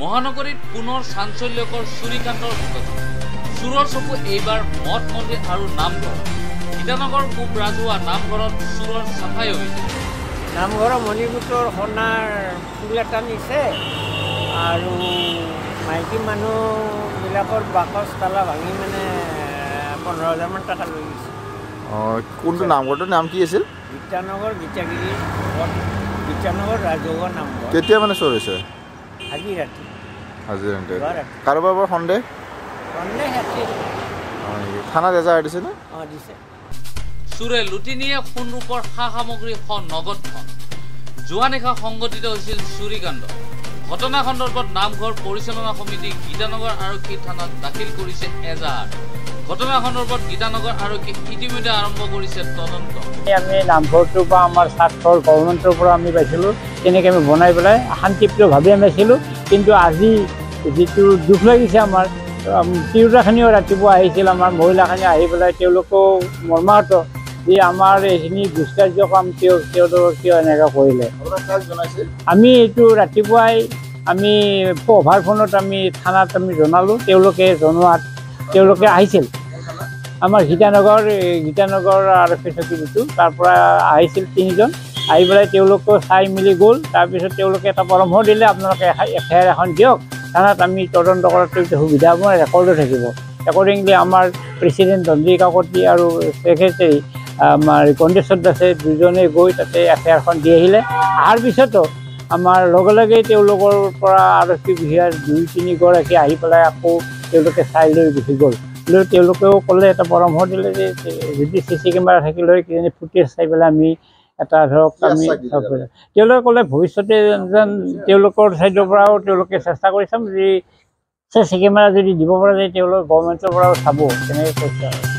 মহানগৰীত পুনৰ চাঞ্চল্যকৰ চুৰিকাণ্ডৰ ঘটনা। চোৰৰ চকু এইবাৰ মঠ মন্দিৰ আৰু নামঘৰ। গীতানগৰ পূব ৰাজহুৱা নামঘৰত চোৰৰ চাফাই অভিযান। নামঘৰৰ মণিকূটৰ সোণাৰ ফুল এটা নিছে আৰু মাইকী মানুহবিলাকৰ বাকচ তালা ভাঙি 15,000 টকা লৈ গৈছে। কোনটো নামঘৰটোৰ নাম কি আছিল? গীতানগৰ গীতাগিৰি গীতানগৰ ৰাজহুৱা নামঘৰ। কেতিয়া চোৰ হৈছে? আজি ৰাতি। কাৰোবাৰ পৰা সন্দেহ আছিল। থানাত এজাহাৰ দিছে নে? দিছে। চোৰে লুটি নিয়ে সোণ ৰূপৰ সা সামগ্ৰী সহ নগদ ধন। যোৱা নিশা সংঘটিত হৈছিল চুৰিকাণ্ড। ঘটনা সন্দৰ্ভত নামঘৰ পৰিচালনা সমিতি গীতানগৰ আৰক্ষী থানাত দাখিল কৰিছে এজাহাৰ। ঘটনা সন্দৰ্ভত গীতানগৰ আৰক্ষী ইতিমধ্যে আৰম্ভ কৰিছে তদন্ত। আমি নামঘৰটোৰ পৰা আমাৰ স্বাৰ্থৰ গভৰ্ণমেণ্টৰ পৰা আমি পাইছিলোঁ, তেনেকৈ আমি বনাই পেলাই শান্তিপ্ৰিয়ভাৱে আমি আছিলোঁ। কিন্তু আজি যিটো দুখ লাগিছে আমাৰ, তিৰোতাখিনিও ৰাতিপুৱা আহিছিল, আমাৰ মহিলাখিনি আহি পেলাই তেওঁলোকেও মৰ্মাহত যে আমাৰ এইখিনি দুষ্কাৰ্য কাম কিয় এনেকৈ কৰিলে। আমি এইটো ৰাতিপুৱাই আমি অভাৰ ফোনত আমি থানাত আমি জনালোঁ। তেওঁলোকে জনোৱাত তেওঁলোকে আহিছিল, আমাৰ গীতানগৰ আৰক্ষী চকী যিটো তাৰ পৰা আহিছিল 3জন। আহি পেলাই তেওঁলোকেও চাই মেলি গ'ল। তাৰপিছত তেওঁলোকে এটা পৰামৰ্শ দিলে, আপোনালোকে এফআইআৰ এখন দিয়ক, থানাত আমি তদন্ত কৰাত সুবিধা হ'ব, ৰেকৰ্ডো থাকিব। একৰ্ডিংলি আমাৰ প্ৰেচিডেণ্ট ধনজী কাকতি আৰু ছেক্ৰেটাৰী আমাৰ গণেশ্বৰ দাসে দুজনে গৈ তাতে এফআইআৰখন দি আহিলে। অহাৰ পিছতো আমাৰ লগে লগে তেওঁলোকৰ পৰা আৰক্ষী বিষয়াৰ 2-3 গৰাকী আহি পেলাই আকৌ তেওঁলোকে চাই লৈ গুচি গ'ল। তেওঁলোকেও ক'লে, এটা পৰামৰ্শ দিলে যে যদি CC কেমেৰা থাকিলে কিজানি ফুটেজ চাই পেলাই আমি এটা ধৰক আমি তেওঁলোকে ক'লে ভৱিষ্যতে যেন তেওঁলোকৰ ছাইডৰ পৰাও তেওঁলোকে চেষ্টা কৰি চাম, যদি CC কেমেৰা যদি দিব পৰা যায় তেওঁলোকে গভৰ্ণমেণ্টৰ পৰাও চাব, তেনেকৈ কৈছে আৰু।